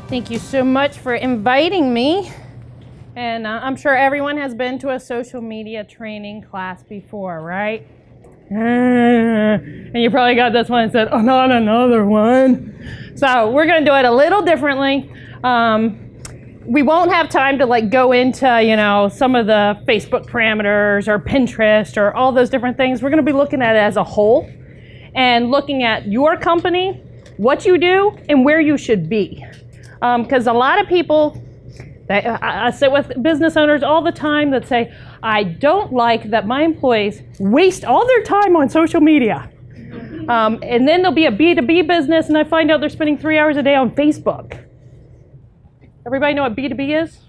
Thank you so much for inviting me. And I'm sure everyone has been to a social media training class before, right? And you probably got this one and said, oh, not another one. So we're going to do it a little differently. We won't have time to go into, some of the Facebook parameters or Pinterest or all those different things. We're going to be looking at it as a whole and looking at your company, what you do, and where you should be. Because a lot of people, I sit with business owners all the time that say, I don't like that my employees waste all their time on social media. And then there'll be a B2B business and I find out they're spending 3 hours a day on Facebook. Everybody know what B2B is?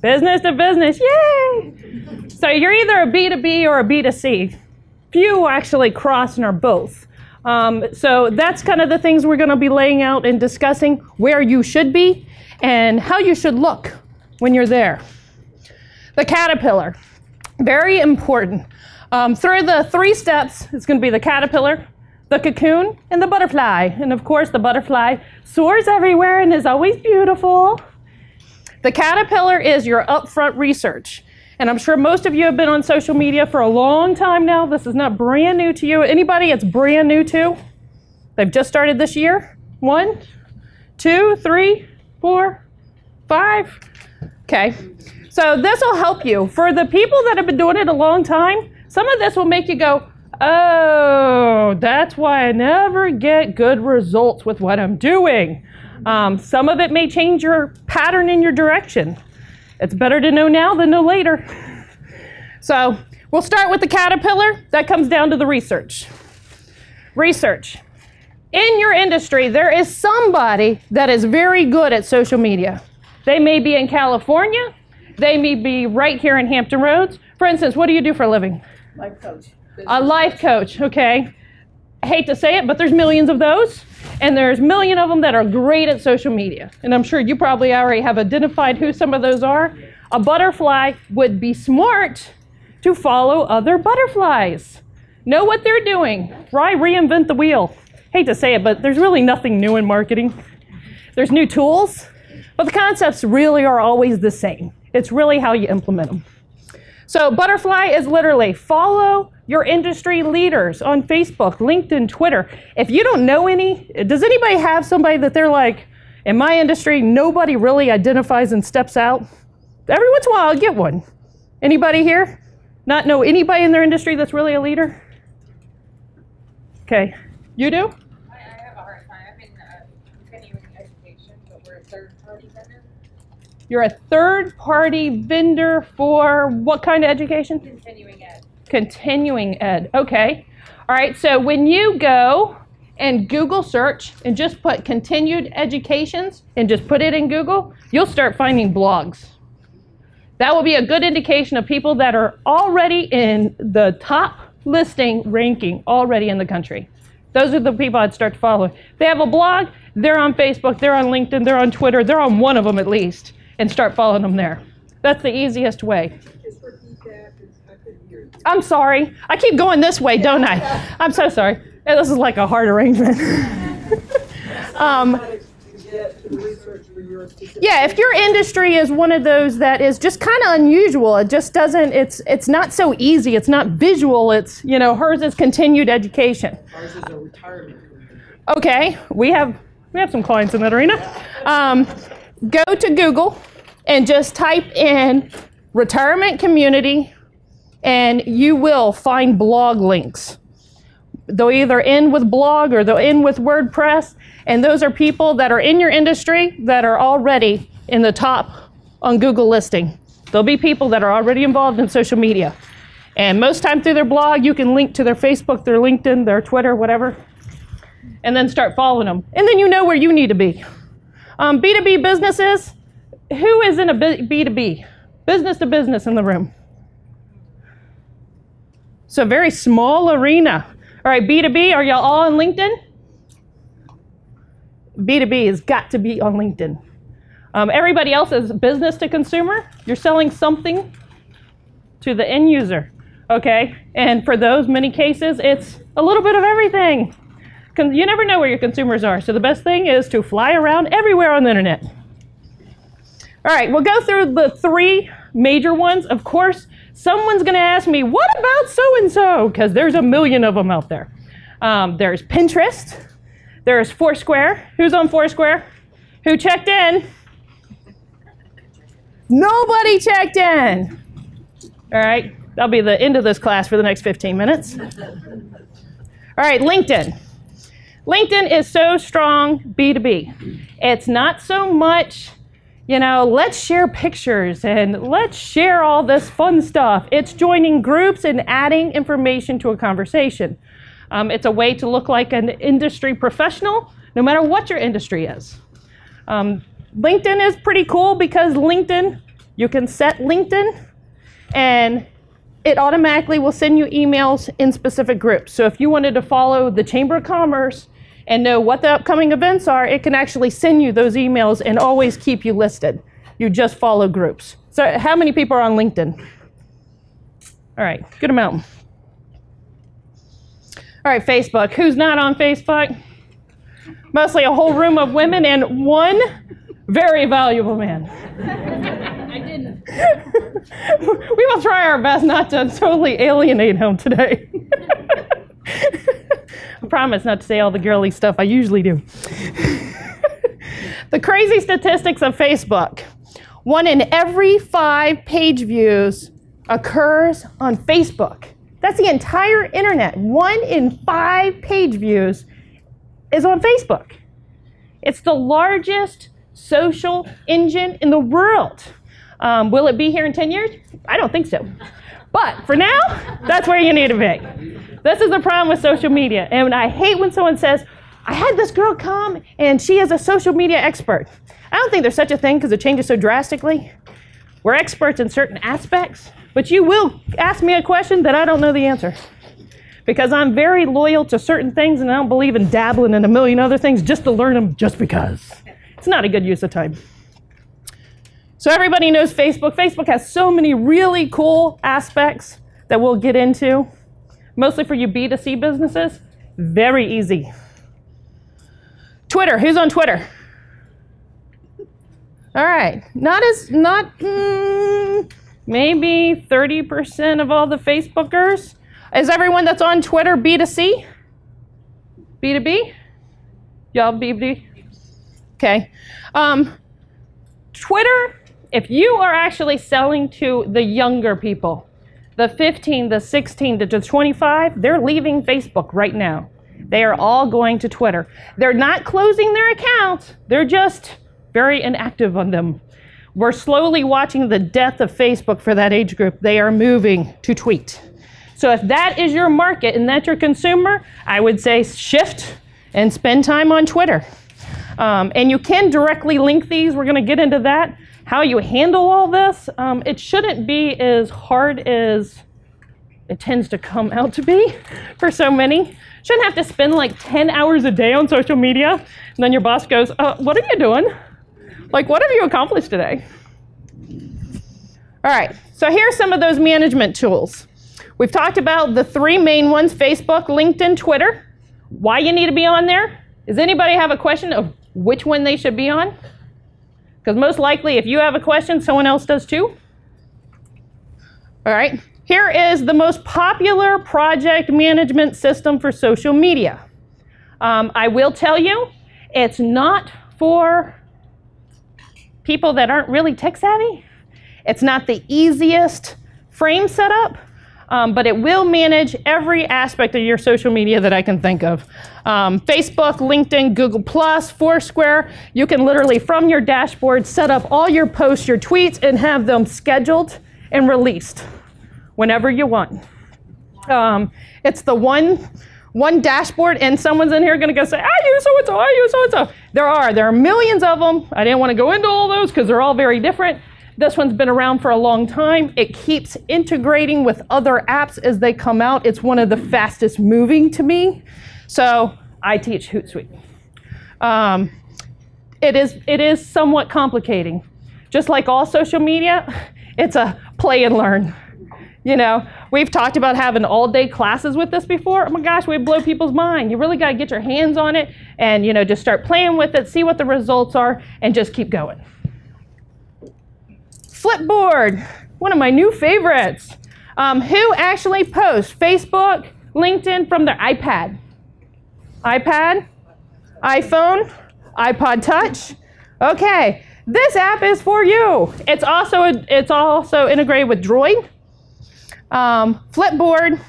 Business to business, yay! So you're either a B2B or a B2C. Few actually cross and are both. So that's kind of the things we're going to be laying out and discussing, where you should be and how you should look when you're there. The caterpillar, very important. Through the 3 steps, it's going to be the caterpillar, the cocoon, and the butterfly. And of course, the butterfly soars everywhere and is always beautiful. The caterpillar is your upfront research. And I'm sure most of you have been on social media for a long time now. This is not brand new to you. Anybody it's brand new to? They've just started this year? 1, 2, 3, 4, 5. Okay. So this will help you. For the people that have been doing it a long time, some of this will make you go, oh, that's why I never get good results with what I'm doing. Some of it may change your pattern in your direction. It's better to know now than know later. So we'll start with the caterpillar. That comes down to the research. Research. In your industry, there is somebody that is very good at social media. They may be in California. They may be right here in Hampton Roads. For instance, what do you do for a living? Life coach. A life coach, okay. I hate to say it, but there's millions of those. And there's a million of them that are great at social media. And I'm sure you probably already have identified who some of those are. A butterfly would be smart to follow other butterflies. Know what they're doing. Why reinvent the wheel? Hate to say it, but there's really nothing new in marketing. There's new tools, but the concepts really are always the same. It's really how you implement them. So butterfly is literally follow your industry leaders on Facebook, LinkedIn, Twitter. If you don't know any, does anybody have somebody that they're like, in my industry, nobody really identifies and steps out? Every once in a while, I'll get one. Anybody here? Not know anybody in their industry that's really a leader? Okay. You do? I have a hard time. I'm in continuing education, but we're a third-party vendor. You're a third-party vendor for what kind of education? Continuing ed. Continuing ed. Okay. All right. So when you go and Google search and just put continued educations and just put it in Google, you'll start finding blogs. That will be a good indication of people that are already in the top listing ranking already in the country. Those are the people I'd start to follow. If they have a blog, they're on Facebook, they're on LinkedIn, they're on Twitter, they're on one of them at least, and start following them there. That's the easiest way. Just repeat that. I couldn't hear you. I'm sorry. I keep going this way, don't I? I'm so sorry. This is like a hard arrangement. Yeah, if your industry is one of those that is just kind of unusual, it just doesn't, it's not so easy, it's not visual, it's, hers is continued education. Ours is a retirement. Okay, we have some clients in that arena. Go to Google and just type in retirement community and you will find blog links. They'll either end with blog or they'll end with WordPress. And those are people that are in your industry that are already in the top on Google listing. There'll be people that are already involved in social media. And most time through their blog, you can link to their Facebook, their LinkedIn, their Twitter, whatever, and then start following them. And then you know where you need to be. B2B businesses, who is in a B2B? Business to business in the room. It's a very small arena. All right, B2B, are y'all all on LinkedIn? B2B has got to be on LinkedIn. Everybody else is business to consumer. You're selling something to the end user, okay? And for those many cases, it's a little bit of everything. You never know where your consumers are. So the best thing is to fly around everywhere on the internet. All right, we'll go through the 3 major ones. Of course, someone's going to ask me, what about so-and-so? Because there's a million of them out there. There's Pinterest. There's Foursquare. Who's on Foursquare? Who checked in? Nobody checked in. All right, that'll be the end of this class for the next 15 minutes. All right, LinkedIn. LinkedIn is so strong B2B. It's not so much, let's share pictures and let's share all this fun stuff. It's joining groups and adding information to a conversation. It's a way to look like an industry professional, no matter what your industry is. LinkedIn is pretty cool because LinkedIn, you can set LinkedIn and it automatically will send you emails in specific groups. So if you wanted to follow the Chamber of Commerce and know what the upcoming events are, it can actually send you those emails and always keep you listed. You just follow groups. So how many people are on LinkedIn? All right, good amount. All right, Facebook. Who's not on Facebook? Mostly a whole room of women and one very valuable man. I didn't. We will try our best not to totally alienate him today. I promise not to say all the girly stuff I usually do. The crazy statistics of Facebook. 1 in every 5 page views occurs on Facebook. That's the entire internet. 1 in 5 page views is on Facebook. It's the largest social engine in the world. Will it be here in 10 years? I don't think so. But for now, that's where you need to be. This is the problem with social media. And I hate when someone says, I had this girl come and she is a social media expert. I don't think there's such a thing because it changes so drastically. We're experts in certain aspects, but you will ask me a question that I don't know the answer. Because I'm very loyal to certain things and I don't believe in dabbling in a million other things just to learn them just because. It's not a good use of time. So everybody knows Facebook. Facebook has so many really cool aspects that we'll get into. Mostly for you B2C businesses. Very easy. Twitter. Who's on Twitter? All right. Maybe 30% of all the Facebookers. Is everyone that's on Twitter B2C? B2B? Y'all B2B? Okay. Twitter, if you are actually selling to the younger people, the 15, the 16 to 25, they're leaving Facebook right now. They are all going to Twitter. They're not closing their accounts. They're just very inactive on them. We're slowly watching the death of Facebook for that age group. They are moving to tweet. So if that is your market and that's your consumer, I would say shift and spend time on Twitter. And you can directly link these. We're going to get into that. How you handle all this, it shouldn't be as hard as it tends to come out to be for so many. Shouldn't have to spend like 10 hours a day on social media. And then your boss goes, what are you doing? Like, what have you accomplished today? All right, so here's some of those management tools. We've talked about the 3 main ones, Facebook, LinkedIn, Twitter. Why you need to be on there? Does anybody have a question of which one they should be on? Because most likely, if you have a question, someone else does too. All right, here is the most popular project management system for social media. I will tell you, it's not for people that aren't really tech savvy. It's not the easiest frame setup, but it will manage every aspect of your social media that I can think of. Facebook, LinkedIn, Google+, Foursquare, you can literally from your dashboard set up all your posts, your tweets, and have them scheduled and released whenever you want. It's the one dashboard, and someone's in here going to go say, I use so-and-so, I use so-and-so. There are millions of them. I didn't want to go into all those because they're all very different. This one's been around for a long time. It keeps integrating with other apps as they come out. It's one of the fastest moving to me. So I teach Hootsuite. It is somewhat complicating. Just like all social media, it's a play and learn. You know, we've talked about having all-day classes with this before. Oh my gosh, we blow people's mind. You really got to get your hands on it and, you know, just start playing with it, see what the results are, and just keep going. Flipboard, one of my new favorites. Who actually posts Facebook, LinkedIn from their iPad? iPad, iPhone, iPod Touch. Okay, this app is for you. It's also integrated with Droid. Flipboard,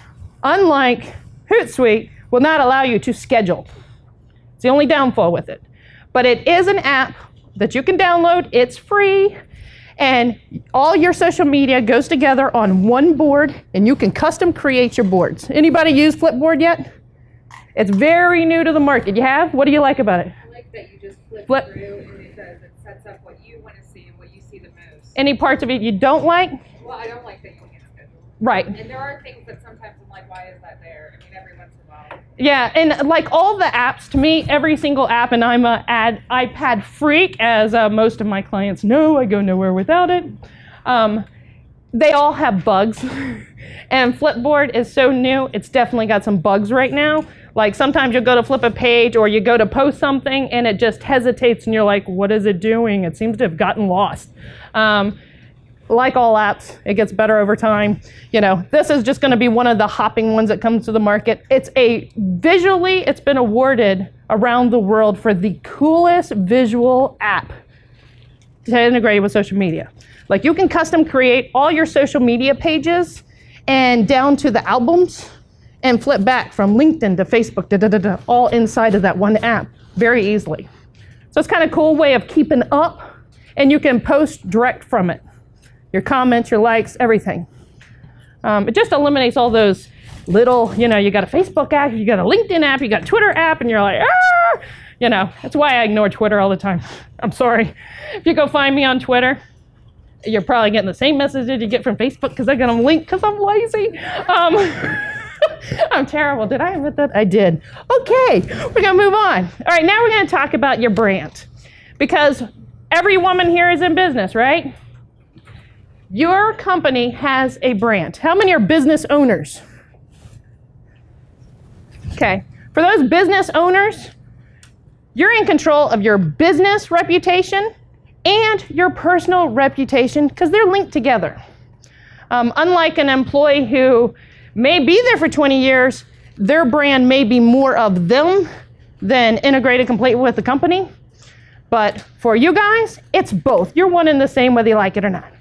unlike Hootsuite, will not allow you to schedule. It's the only downfall with it. But it is an app that you can download. It's free. And all your social media goes together on one board, and you can custom create your boards. Anybody use Flipboard yet? It's very new to the market. You have? What do you like about it? I like that you just flip through and it sets up what you want to see and what you see the most. Any parts of it you don't like? Well, I don't like that you can't schedule. Right. And there are things that sometimes I'm like, why is that there? I mean, every once in a while. Yeah, and like all the apps, to me, every single app, and I'm an iPad freak, as most of my clients know, I go nowhere without it. They all have bugs. And Flipboard is so new, it's definitely got some bugs right now. Like sometimes you'll go to flip a page or you go to post something and it just hesitates and you're like, what is it doing? It seems to have gotten lost. Like all apps, it gets better over time. You know, this is just going to be one of the hopping ones that comes to the market. It's visually, it's been awarded around the world for the coolest visual app to integrate with social media. Like you can custom create all your social media pages and down to the albums and flip back from LinkedIn to Facebook, all inside of that one app very easily. So it's kind of a cool way of keeping up, and you can post direct from it. Your comments, your likes, everything. It just eliminates all those little, you know, you got a Facebook app, you got a LinkedIn app, you got a Twitter app, and you're like, ah! You know, that's why I ignore Twitter all the time. I'm sorry. If you go find me on Twitter, you're probably getting the same messages you get from Facebook because I got them linked because I'm lazy. I'm terrible. Did I admit that? I did. Okay, we're going to move on. All right, now we're going to talk about your brand. Because every woman here is in business, right? Your company has a brand. How many are business owners? Okay, for those business owners, you're in control of your business reputation and your personal reputation because they're linked together. Unlike an employee who may be there for 20 years, their brand may be more of them than integrated completely with the company. But for you guys, it's both. You're one and the same whether you like it or not.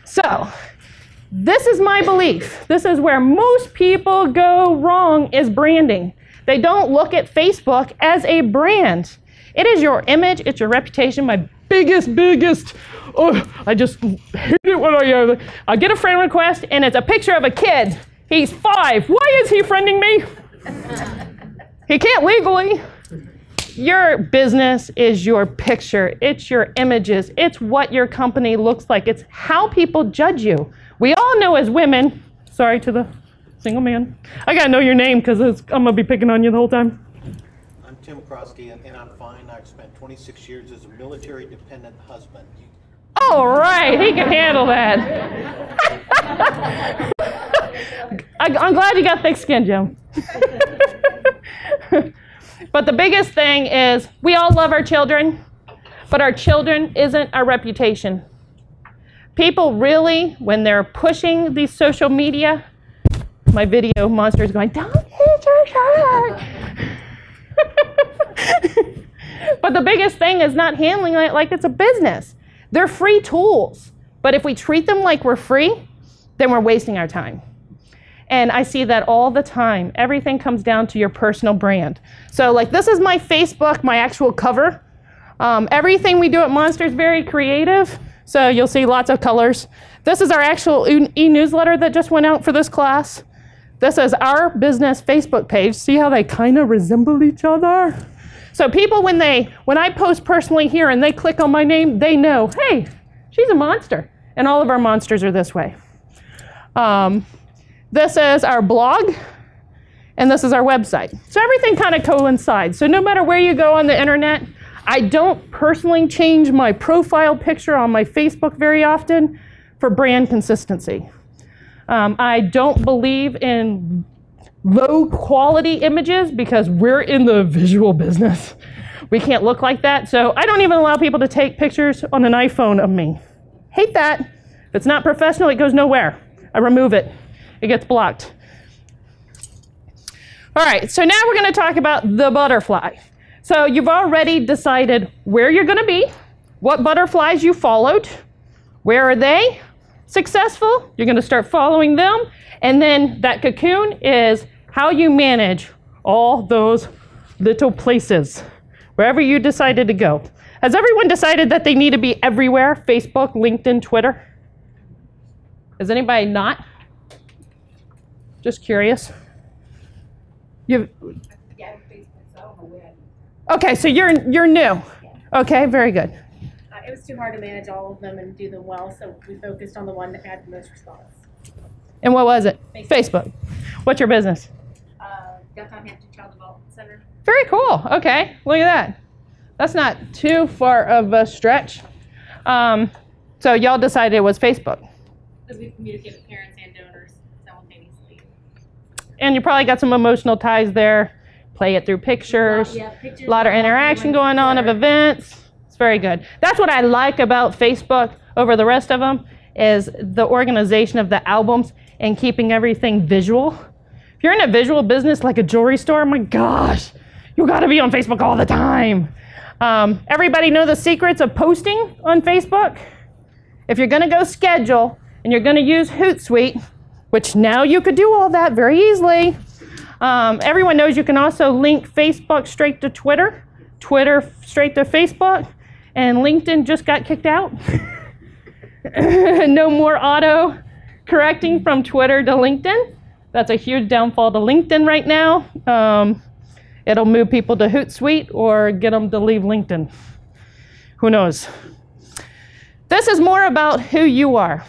So this is my belief. This is where most people go wrong is branding. They don't look at Facebook as a brand. It is your image, it's your reputation. My biggest, I just hate it when I get a friend request and it's a picture of a kid. He's 5. Why is he friending me? He can't legally. Your business is your picture. It's your images. It's what your company looks like. It's how people judge you. We all know as women, sorry to the single man, I gotta know your name because I'm gonna be picking on you the whole time. I'm Tim Krosky, and I'm fine. I've spent 26 years as a military-dependent husband. All right, he can handle that. I'm glad you got thick skin, Jim. But the biggest thing is we all love our children, but our children isn't our reputation. People really, when they're pushing these social media, my video monster is going, don't hit your shirt. But the biggest thing is not handling it like it's a business. They're free tools, but if we treat them like we're free, then we're wasting our time. And I see that all the time. Everything comes down to your personal brand. So like this is my Facebook, my actual cover. Everything we do at Monster is very creative. So you'll see lots of colors. This is our actual e-newsletter that just went out for this class. This is our business Facebook page. See how they kind of resemble each other? So people, when I post personally here and they click on my name, they know, hey, she's a monster. And all of our monsters are this way. This is our blog, and this is our website. So everything kind of coincides. So no matter where you go on the internet, I don't personally change my profile picture on my Facebook very often for brand consistency. I don't believe in low quality images because we're in the visual business. We can't look like that. So I don't even allow people to take pictures on an iPhone of me. Hate that. If it's not professional, it goes nowhere. I remove it. It gets blocked. All right, so now we're going to talk about the butterfly. So you've already decided where you're going to be, what butterflies you followed, where are they successful, you're going to start following them, and then that cocoon is how you manage all those little places, wherever you decided to go. Has everyone decided that they need to be everywhere? Facebook, LinkedIn, Twitter? Is anybody not? Just curious. Yeah, Facebook, so I don't know where. Okay, so you're new. Okay, very good. It was too hard to manage all of them and do them well, so we focused on the one that had the most response. And what was it? Facebook. What's your business? Downtown Hampton Child Development Center. Very cool. Okay, look at that. That's not too far of a stretch. So y'all decided it was Facebook. Because we communicate with parents and donors simultaneously. And you probably got some emotional ties there. Play it through pictures. Pictures. A lot of interaction going on of events. It's very good. That's what I like about Facebook over the rest of them is the organization of the albums and keeping everything visual. If you're in a visual business like a jewelry store, my gosh, you got to be on Facebook all the time. Everybody know the secrets of posting on Facebook? If you're going to go schedule and you're going to use Hootsuite, which now you could do all that very easily. Everyone knows you can also link Facebook straight to Twitter, Twitter straight to Facebook, and LinkedIn just got kicked out. No more auto correcting from Twitter to LinkedIn. That's a huge downfall to LinkedIn right now. It'll move people to Hootsuite or get them to leave LinkedIn. Who knows? This is more about who you are.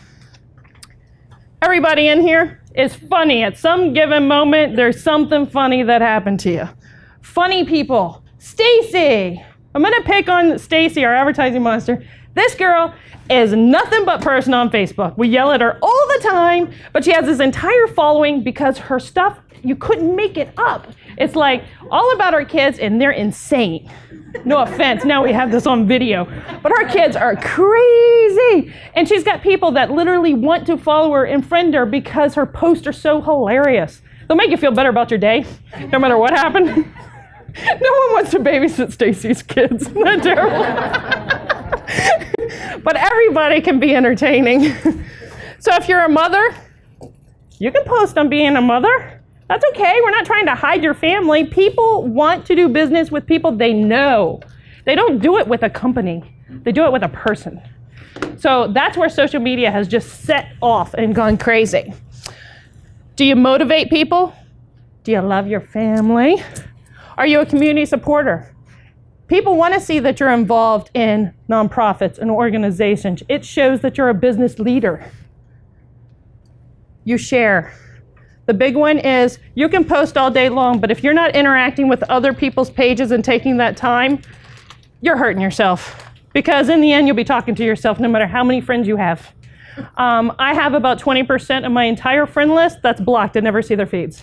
Everybody in here is funny. At some given moment, there's something funny that happened to you. Funny people. Stacy. I'm going to pick on Stacy, our advertising monster. This girl is nothing but person on Facebook. We yell at her all the time, but she has this entire following because her stuff, you couldn't make it up. It's like all about our kids, and they're insane. No offense, now we have this on video. But our kids are crazy. And she's got people that literally want to follow her and friend her because her posts are so hilarious. They'll make you feel better about your day, no matter what happened. No one wants to babysit Stacy's kids. Isn't that terrible? But everybody can be entertaining. So if you're a mother, you can post on being a mother. That's okay. We're not trying to hide your family. People want to do business with people they know. They don't do it with a company. They do it with a person. So that's where social media has just set off and gone crazy. Do you motivate people? Do you love your family? Are you a community supporter? People want to see that you're involved in nonprofits and organizations. It shows that you're a business leader. You share. The big one is you can post all day long, but if you're not interacting with other people's pages and taking that time, you're hurting yourself. Because in the end, you'll be talking to yourself no matter how many friends you have. I have about 20% of my entire friend list that's blocked. I never see their feeds.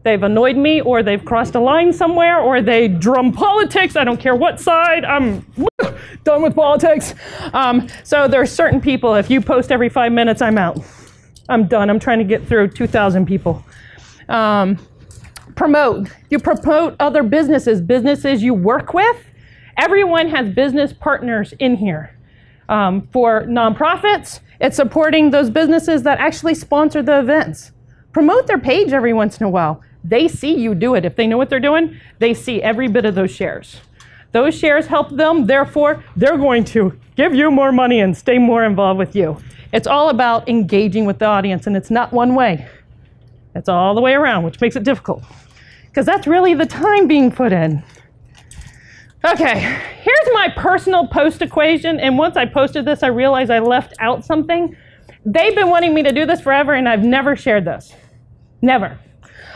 They've annoyed me, or they've crossed a line somewhere, or they drum politics. I don't care what side. I'm done with politics. So there are certain people, if you post every 5 minutes, I'm out. I'm done. I'm trying to get through 2,000 people. Promote. You promote other businesses you work with. Everyone has business partners in here. For nonprofits, it's supporting those businesses that actually sponsor the events. Promote their page every once in a while. They see you do it. If they know what they're doing, they see every bit of those shares. Those shares help them, therefore, they're going to give you more money and stay more involved with you. It's all about engaging with the audience, and it's not one way. It's all the way around, which makes it difficult, because that's really the time being put in. Okay, here's my personal post equation, and once I posted this, I realized I left out something. They've been wanting me to do this forever, and I've never shared this. Never.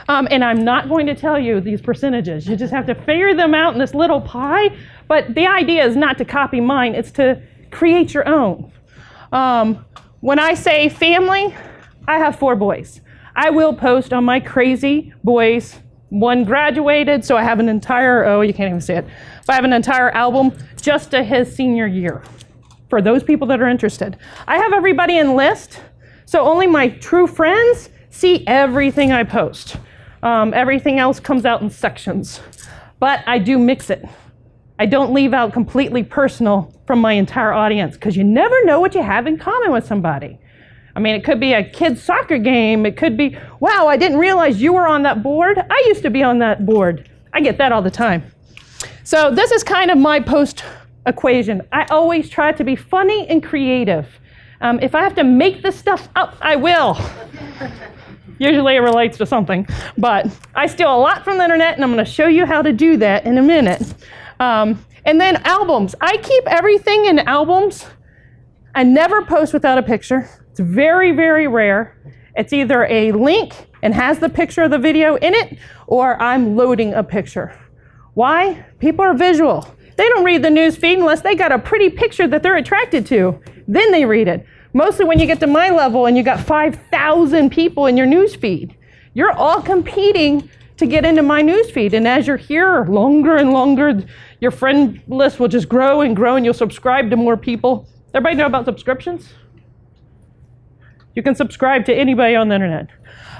And I'm not going to tell you these percentages. You just have to figure them out in this little pie. But the idea is not to copy mine. It's to create your own. When I say family, I have 4 boys. I will post on my Crazy Boys. One graduated, so I have an entire, oh, you can't even see it, but I have an entire album just to his senior year for those people that are interested. I have everybody enlist, so only my true friends see everything I post. Everything else comes out in sections, but I do mix it. I don't leave out completely personal from my entire audience, because you never know what you have in common with somebody. I mean, it could be a kid's soccer game. It could be, wow, I didn't realize you were on that board. I used to be on that board. I get that all the time. So this is kind of my post equation. I always try to be funny and creative. If I have to make this stuff up, I will. Usually it relates to something, but I steal a lot from the internet, and I'm going to show you how to do that in a minute. And then albums. I keep everything in albums. I never post without a picture. It's very, very rare. It's either a link and has the picture of the video in it, or I'm loading a picture. Why? People are visual. They don't read the news feed unless they got a pretty picture that they're attracted to. Then they read it. Mostly when you get to my level and you got 5,000 people in your news feed, you're all competing to get into my news feed. And as you're here longer and longer, your friend list will just grow and grow, and you'll subscribe to more people. Everybody know about subscriptions? You can subscribe to anybody on the internet.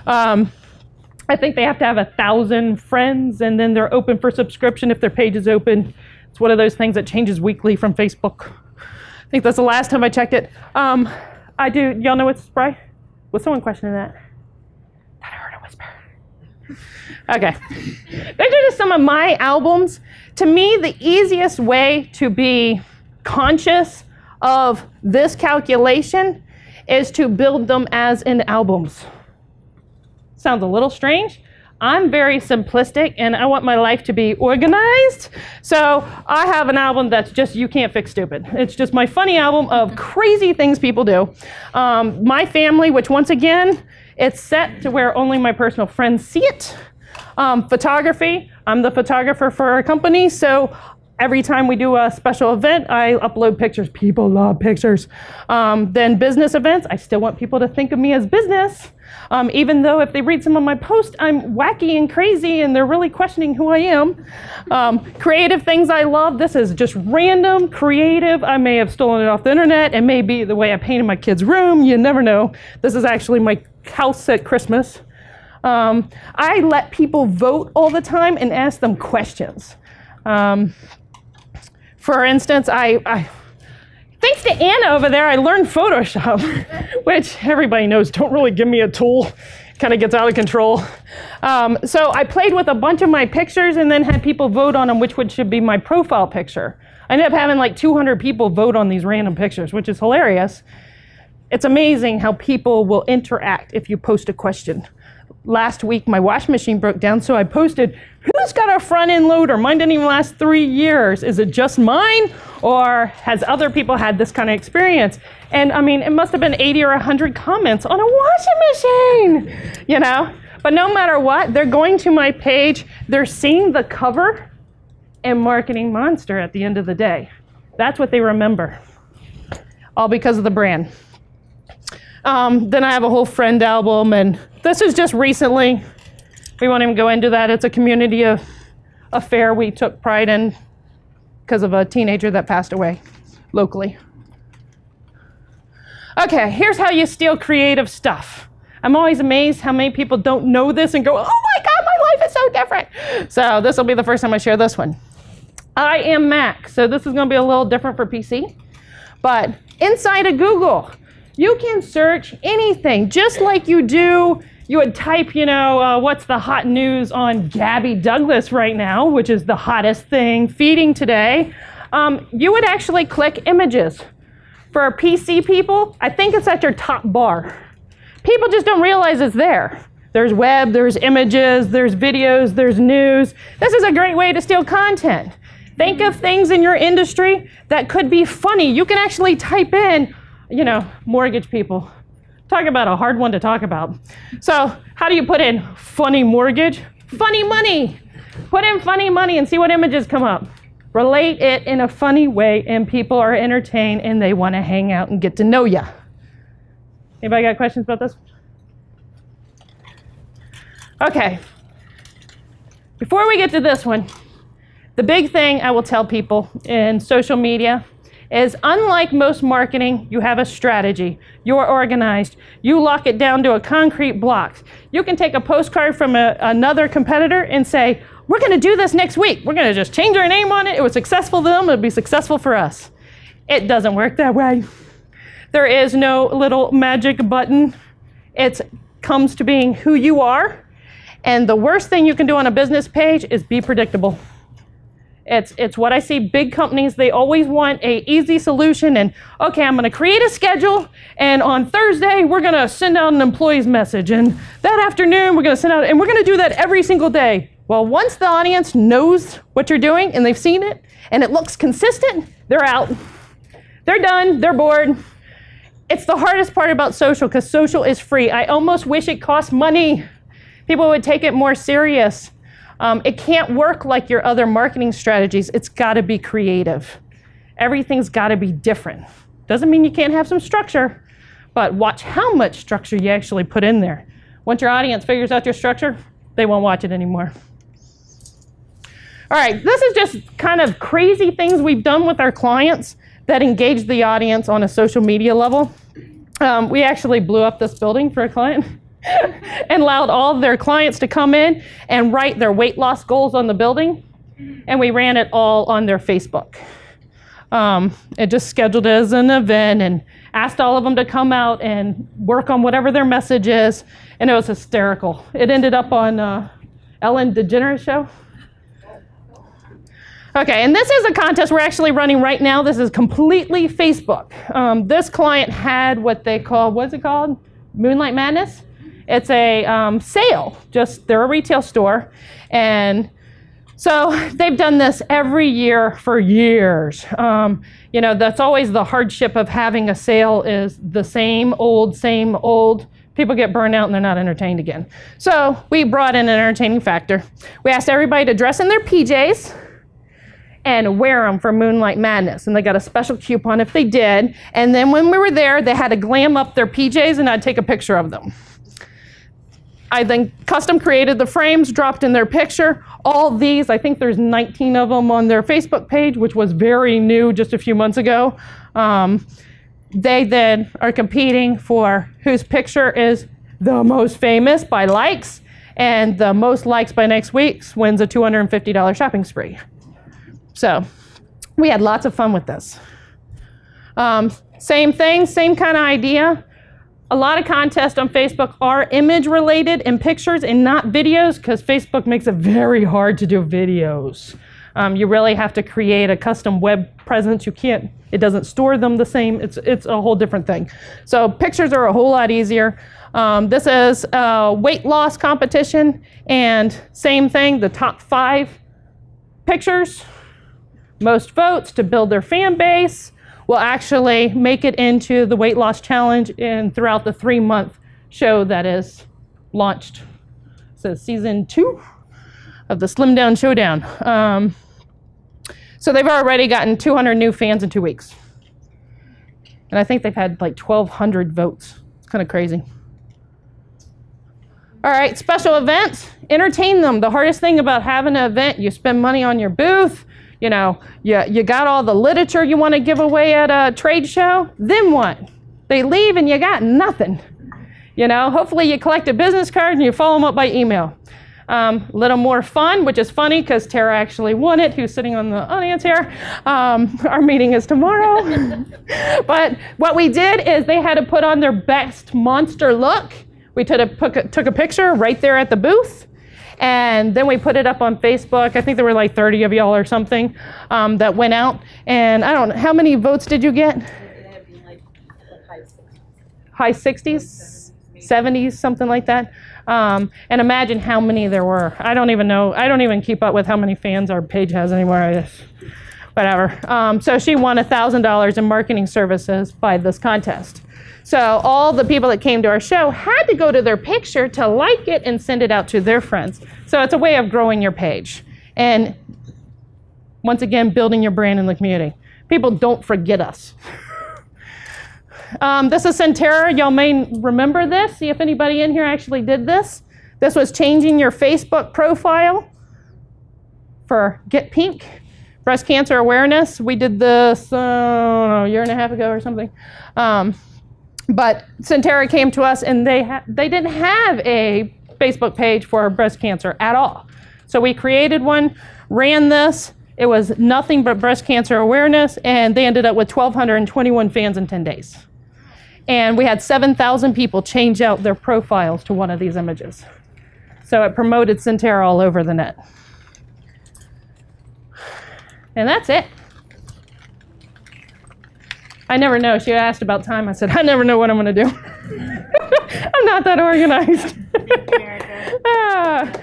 I think they have to have 1,000 friends, and then they're open for subscription if their page is open. It's one of those things that changes weekly from Facebook. I think that's the last time I checked it. I do, y'all know what's spray? Was someone questioning that? I heard a whisper. Okay. These are just some of my albums. To me, the easiest way to be conscious of this calculation is to build them as in albums. Sounds a little strange. I'm very simplistic, and I want my life to be organized. So I have an album that's just You Can't Fix Stupid. It's just my funny album of crazy things people do. My family, which once again, it's set to where only my personal friends see it. Photography, I'm the photographer for our company, so every time we do a special event, I upload pictures. People love pictures. Then business events, I still want people to think of me as business. Even though if they read some of my posts, I'm wacky and crazy and they're really questioning who I am. Creative things I love. This is just random, creative. I may have stolen it off the internet. It may be the way I painted my kid's room. You never know. This is actually my house at Christmas. I let people vote all the time and ask them questions. For instance, thanks to Anna over there, I learned Photoshop, which everybody knows don't really give me a tool. Kind of gets out of control. So I played with a bunch of my pictures and then had people vote on them which one should be my profile picture. I ended up having like 200 people vote on these random pictures, which is hilarious. It's amazing how people will interact if you post a question. Last week, my washing machine broke down, so I posted, who's got a front-end loader? Mine didn't even last 3 years. Is it just mine, or has other people had this kind of experience? And I mean, it must have been 80 or 100 comments on a washing machine, you know? But no matter what, they're going to my page, they're seeing the cover and Marketing Monster at the end of the day. That's what they remember, all because of the brand. Then I have a whole friend album, and this is just recently. We won't even go into that. It's a community affair we took pride in because of a teenager that passed away locally. Okay, here's how you steal creative stuff. I'm always amazed how many people don't know this and go, oh my God, my life is so different. So this will be the first time I share this one. I am Mac, so this is going to be a little different for PC. But inside of Google, you can search anything, just like you do. You would type, you know, what's the hot news on Gabby Douglas right now, which is the hottest thing feeding today. You would actually click images. For PC people, I think it's at your top bar. People just don't realize it's there. There's web, there's images, there's videos, there's news. This is a great way to steal content. Think of things in your industry that could be funny. You can actually type in, you know, mortgage people. Talk about a hard one to talk about. So how do you put in funny mortgage? Funny money. Put in funny money and see what images come up. Relate it in a funny way, and people are entertained and they want to hang out and get to know you. Anybody got questions about this? Okay, before we get to this one, the big thing I will tell people in social media is, unlike most marketing, you have a strategy. You're organized. You lock it down to a concrete block. You can take a postcard from another competitor and say, we're going to do this next week. We're going to just change our name on it. It was successful for them. It'll be successful for us. It doesn't work that way. There is no little magic button. It comes to being who you are. And the worst thing you can do on a business page is be predictable. It's what I see big companies, they always want an easy solution, and okay, I'm going to create a schedule, and on Thursday we're going to send out an employee's message, and that afternoon we're going to send out, and we're going to do that every single day. Well, once the audience knows what you're doing and they've seen it and it looks consistent, they're out. They're done, they're bored. It's the hardest part about social, because social is free. I almost wish it cost money. People would take it more serious. It can't work like your other marketing strategies. It's got to be creative. Everything's got to be different. Doesn't mean you can't have some structure, but watch how much structure you actually put in there. Once your audience figures out your structure, they won't watch it anymore. All right, this is just kind of crazy things we've done with our clients that engage the audience on a social media level. We actually blew up this building for a client. And allowed all of their clients to come in and write their weight loss goals on the building, and we ran it all on their Facebook. It just scheduled it as an event and asked all of them to come out and work on whatever their message is, and it was hysterical. It ended up on Ellen DeGeneres show. Okay, and this is a contest we're actually running right now. This is completely Facebook. This client had what they call, what's it called? Moonlight Madness. It's a sale, they're a retail store. And so they've done this every year for years. You know, that's always the hardship of having a sale, is the same old. People get burned out and they're not entertained again. So we brought in an entertaining factor. We asked everybody to dress in their PJs and wear them for Moonlight Madness. And they got a special coupon if they did. And then when we were there, they had to glam up their PJs and I'd take a picture of them. I then custom created the frames, dropped in their picture. All these, I think there's 19 of them on their Facebook page, which was very new just a few months ago. They then are competing for whose picture is the most famous by likes, and the most likes by next week wins a $250 shopping spree. So we had lots of fun with this. Same thing, same kind of idea. A lot of contests on Facebook are image related and pictures and not videos, because Facebook makes it very hard to do videos. You really have to create a custom web presence. It doesn't store them the same. It's a whole different thing. So pictures are a whole lot easier. This is a weight loss competition, and same thing, the top 5 pictures, most votes to build their fan base, will actually make it into the weight loss challenge throughout the 3-month show that is launched. So season 2 of the Slim Down Showdown. So they've already gotten 200 new fans in 2 weeks. And I think they've had like 1,200 votes. It's kind of crazy. All right, special events, entertain them. The hardest thing about having an event, you spend money on your booth, you know, you got all the literature you want to give away at a trade show, then what? They leave and you got nothing. You know, hopefully you collect a business card and you follow them up by email. A little more fun, which is funny because Tara actually won it, who's sitting on the audience here. Our meeting is tomorrow. But what we did is they had to put on their best monster look. We took a picture right there at the booth. And then we put it up on Facebook. I think there were like 30 of y'all or something that went out. And I don't know, how many votes did you get? High 60s, 70s, something like that. And imagine how many there were. I don't even know. I don't even keep up with how many fans our page has anymore. Whatever. So she won $1,000 in marketing services by this contest. So all the people that came to our show had to go to their picture to like it and send it out to their friends. So it's a way of growing your page. And once again, building your brand in the community. People don't forget us. This is Centera. Y'all may remember this. See if anybody in here actually did this. This was changing your Facebook profile for Get Pink, breast cancer awareness. We did this a year and a half ago or something. But Sentara came to us and they didn't have a Facebook page for breast cancer at all. So we created one, ran this. It was nothing but breast cancer awareness, and they ended up with 1,221 fans in 10 days. And we had 7,000 people change out their profiles to one of these images. So it promoted Sentara all over the net. And that's it. I never know. She asked about time. I said, I never know what I'm going to do. I'm not that organized. Thank you, Erica.